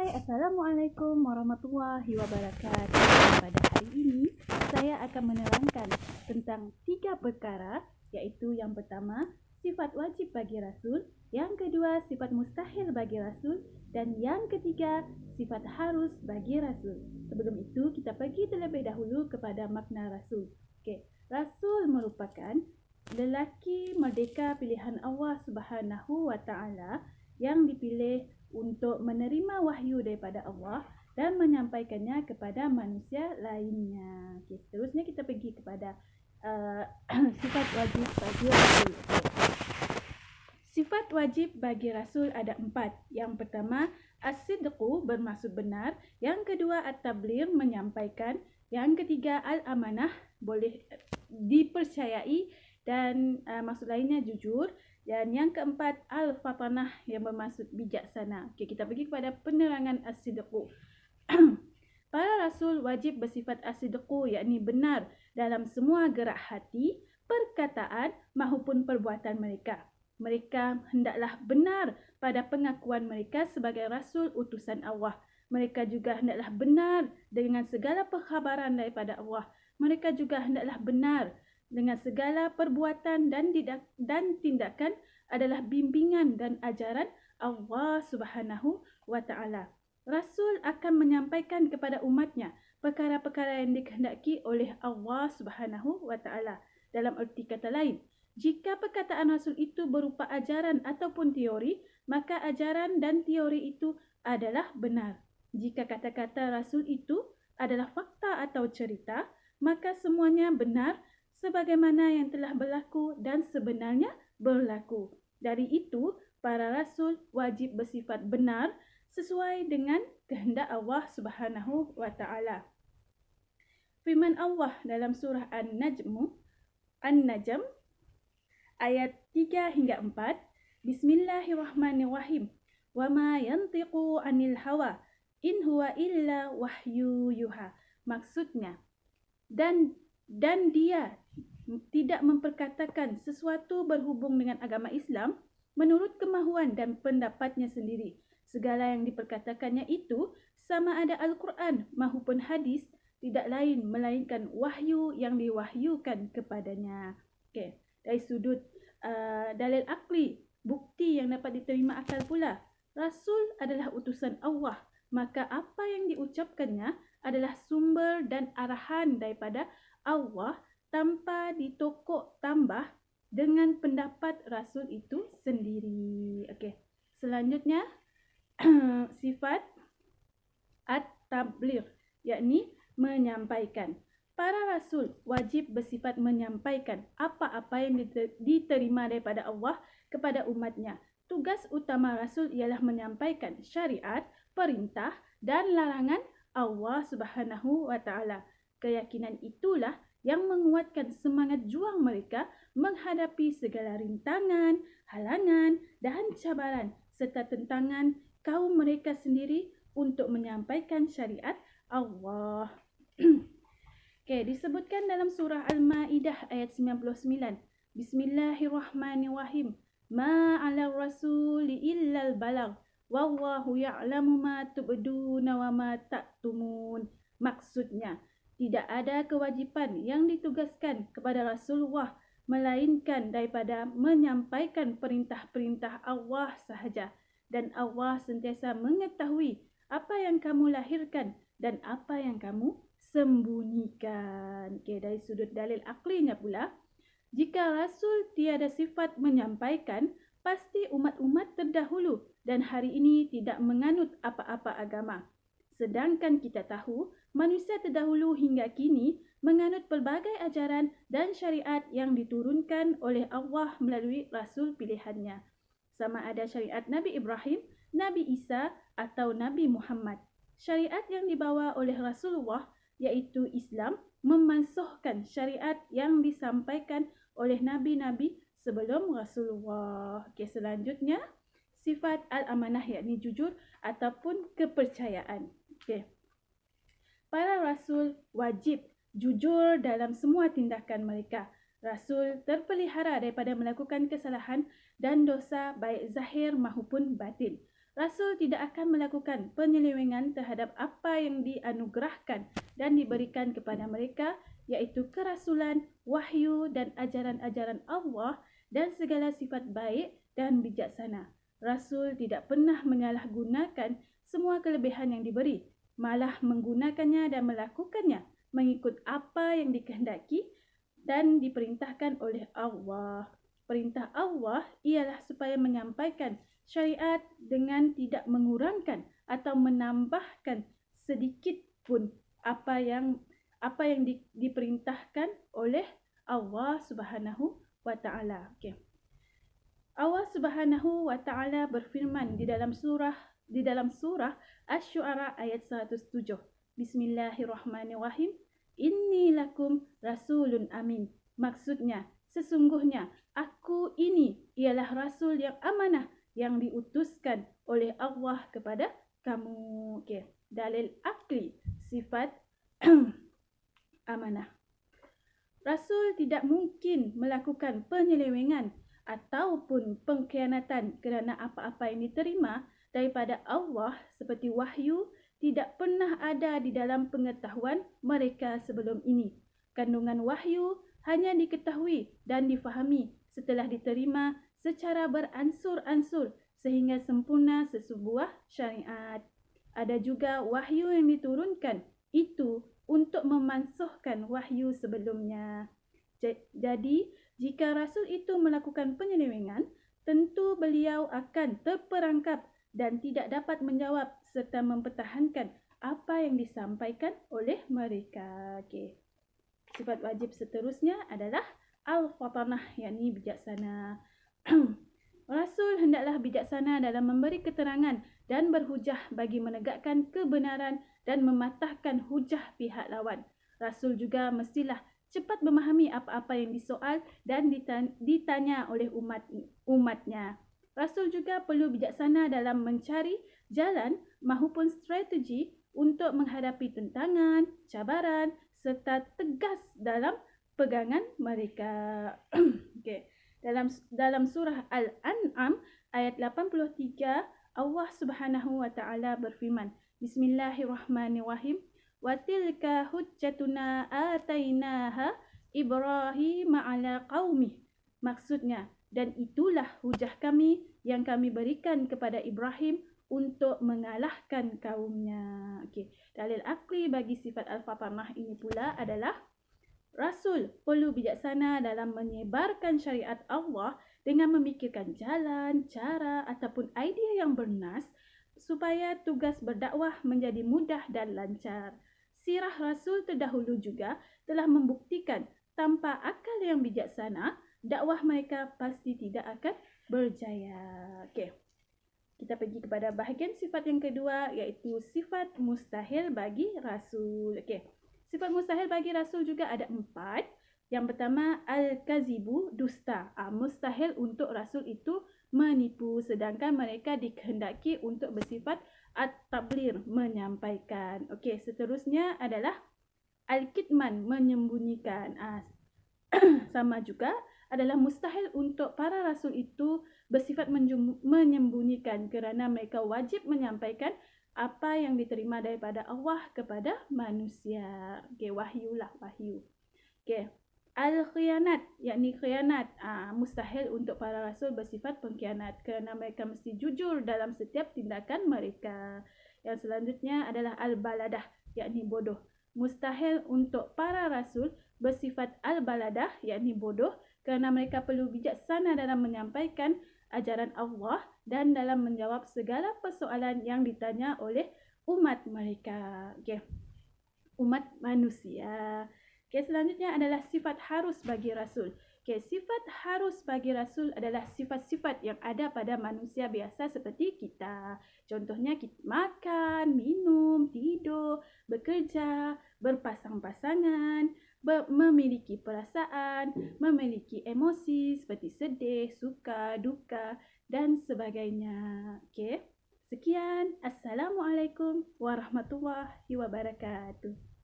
Hai, Assalamualaikum warahmatullahi wabarakatuh. Pada hari ini, saya akan menerangkan tentang 3 perkara, yaitu yang pertama, sifat wajib bagi Rasul, yang kedua, sifat mustahil bagi Rasul, dan yang ketiga, sifat harus bagi Rasul. Sebelum itu, kita pergi terlebih dahulu kepada makna Rasul. Rasul merupakan lelaki merdeka pilihan Allah Subhanahu wa Ta'ala yang dipilih untuk menerima wahyu daripada Allah dan menyampaikannya kepada manusia lainnya. Seterusnya kita pergi kepada sifat wajib bagi Rasul. Sifat wajib bagi Rasul ada 4. Yang pertama, as-sidqu bermaksud benar. Yang kedua, at-tabligh menyampaikan. Yang ketiga, al-amanah boleh dipercayai dan maksud lainnya jujur. Dan yang keempat, al-fatanah yang bermaksud bijaksana. Kita pergi kepada penerangan as-sidqu. Para rasul wajib bersifat as-sidqu, yakni benar dalam semua gerak hati, perkataan maupun perbuatan mereka. Mereka hendaklah benar pada pengakuan mereka sebagai rasul utusan Allah. Mereka juga hendaklah benar dengan segala pengkhabaran daripada Allah. Mereka juga hendaklah benar dengan segala perbuatan dan tindakan adalah bimbingan dan ajaran Allah Subhanahu wa Ta'ala. Rasul akan menyampaikan kepada umatnya perkara-perkara yang dikehendaki oleh Allah Subhanahu wa Ta'ala. Dalam erti kata lain, jika perkataan Rasul itu berupa ajaran ataupun teori, maka ajaran dan teori itu adalah benar. Jika kata-kata Rasul itu adalah fakta atau cerita, maka semuanya benar sebagaimana yang telah berlaku dan sebenarnya berlaku. Dari itu, para rasul wajib bersifat benar sesuai dengan kehendak Allah Subhanahu wa Ta'ala. Firman Allah dalam surah An-Najm ayat 3 hingga 4, Bismillahirrahmanirrahim. Wa ma yantiqu 'anil hawa in huwa illa wahyu yuha. Maksudnya, dan dia tidak memperkatakan sesuatu berhubung dengan agama Islam menurut kemahuan dan pendapatnya sendiri. Segala yang diperkatakannya itu, sama ada Al-Quran maupun hadis, tidak lain melainkan wahyu yang diwahyukan kepadanya. Dari sudut dalil akli, bukti yang dapat diterima akal pula, Rasul adalah utusan Allah, maka apa yang diucapkannya adalah sumber dan arahan daripada Allah tanpa ditokok tambah dengan pendapat Rasul itu sendiri. Selanjutnya, sifat at-tabligh, yakni menyampaikan. Para Rasul wajib bersifat menyampaikan apa-apa yang diterima daripada Allah kepada umatnya. Tugas utama Rasul ialah menyampaikan syariat, perintah dan larangan Allah Subhanahu wa Ta'ala. Keyakinan itulah yang menguatkan semangat juang mereka menghadapi segala rintangan, halangan dan cabaran serta tentangan kaum mereka sendiri untuk menyampaikan syariat Allah. Disebutkan dalam surah Al-Ma'idah ayat 99. Bismillahirrahmanirrahim. Ma 'alal rasuli illal balagh wallahu ya'lamu ma tubduna wa ma taktumun. Maksudnya, tidak ada kewajipan yang ditugaskan kepada Rasulullah melainkan daripada menyampaikan perintah-perintah Allah sahaja, dan Allah sentiasa mengetahui apa yang kamu lahirkan dan apa yang kamu sembunyikan. Dari sudut dalil aklinya pula, jika Rasul tiada sifat menyampaikan, pasti umat-umat terdahulu dan hari ini tidak menganut apa-apa agama. Sedangkan kita tahu, manusia terdahulu hingga kini menganut pelbagai ajaran dan syariat yang diturunkan oleh Allah melalui Rasul pilihannya. Sama ada syariat Nabi Ibrahim, Nabi Isa atau Nabi Muhammad. Syariat yang dibawa oleh Rasulullah, iaitu Islam, memansuhkan syariat yang disampaikan oleh Nabi-Nabi sebelum Rasulullah. Selanjutnya, sifat al-amanah, yakni jujur ataupun kepercayaan. Para Rasul wajib jujur dalam semua tindakan mereka. Rasul terpelihara daripada melakukan kesalahan dan dosa baik zahir maupun batin. Rasul tidak akan melakukan penyelewengan terhadap apa yang dianugerahkan dan diberikan kepada mereka, iaitu kerasulan, wahyu dan ajaran-ajaran Allah dan segala sifat baik dan bijaksana. Rasul tidak pernah menyalahgunakan semua kelebihan yang diberi, malah menggunakannya dan melakukannya mengikut apa yang dikehendaki dan diperintahkan oleh Allah. Perintah Allah ialah supaya menyampaikan syariat dengan tidak mengurangkan atau menambahkan sedikit pun apa yang diperintahkan oleh Allah Subhanahu wa taala. Okey. Allah Subhanahu wa taala berfirman di dalam surah Asy-Syu'ara ayat 107. Bismillahirrahmanirrahim. Inni lakum rasulun amin. Maksudnya, sesungguhnya aku ini ialah rasul yang amanah yang diutuskan oleh Allah kepada kamu. Okey. Dalil akli sifat amanah. Rasul tidak mungkin melakukan penyelewengan ataupun pengkhianatan kerana apa-apa yang diterima daripada Allah seperti wahyu tidak pernah ada di dalam pengetahuan mereka sebelum ini. Kandungan wahyu hanya diketahui dan difahami setelah diterima secara beransur-ansur sehingga sempurna sesebuah syariat. Ada juga wahyu yang diturunkan itu untuk memansuhkan wahyu sebelumnya. Jadi, jika Rasul itu melakukan penyelewengan, tentu beliau akan terperangkap dan tidak dapat menjawab serta mempertahankan apa yang disampaikan oleh mereka. Okey. Sifat wajib seterusnya adalah al-fatanah, yakni bijaksana. Rasul hendaklah bijaksana dalam memberi keterangan dan berhujah bagi menegakkan kebenaran dan mematahkan hujah pihak lawan. Rasul juga mestilah cepat memahami apa-apa yang disoal dan ditanya oleh umatnya. Rasul juga perlu bijaksana dalam mencari jalan maupun strategi untuk menghadapi tentangan, cabaran serta tegas dalam pegangan mereka. Okey. Dalam surah Al-An'am ayat 83, Allah Subhanahu wa taala berfirman, Bismillahirrahmanirrahim. Wa tilka hujjatuna atainaha Ibrahim ala qaumih. Maksudnya, dan itulah hujah kami yang kami berikan kepada Ibrahim untuk mengalahkan kaumnya. Okey, dalil akli bagi sifat al-fatanah ini pula adalah Rasul perlu bijaksana dalam menyebarkan syariat Allah dengan memikirkan jalan, cara ataupun idea yang bernas supaya tugas berdakwah menjadi mudah dan lancar. Sirah Rasul terdahulu juga telah membuktikan tanpa akal yang bijaksana, dakwah mereka pasti tidak akan berjaya. Okey. Kita pergi kepada bahagian sifat yang kedua, iaitu sifat mustahil bagi Rasul. Okey. Sifat mustahil bagi Rasul juga ada 4. Yang pertama, al-kazibu, dusta. Mustahil untuk Rasul itu menipu, sedangkan mereka dikehendaki untuk bersifat at-tablir, menyampaikan. Okey, seterusnya adalah al-kitman, menyembunyikan. Sama juga adalah mustahil untuk para rasul itu bersifat menyembunyikan kerana mereka wajib menyampaikan apa yang diterima daripada Allah kepada manusia. Okey, wahyu. Okey. Al-khianat, yakni khianat. Mustahil untuk para rasul bersifat pengkhianat kerana mereka mesti jujur dalam setiap tindakan mereka. Yang selanjutnya adalah al-baladah, yakni bodoh. Mustahil untuk para rasul bersifat al-baladah, yakni bodoh, kerana mereka perlu bijaksana dalam menyampaikan ajaran Allah dan dalam menjawab segala persoalan yang ditanya oleh umat mereka. Okey. Umat manusia. Okey, selanjutnya adalah sifat harus bagi Rasul. Okey, sifat harus bagi Rasul adalah sifat-sifat yang ada pada manusia biasa seperti kita. Contohnya kita makan, minum, tidur, bekerja, berpasang-pasangan, memiliki perasaan, memiliki emosi seperti sedih, suka, duka dan sebagainya. Okey. Sekian. Assalamualaikum warahmatullahi wabarakatuh.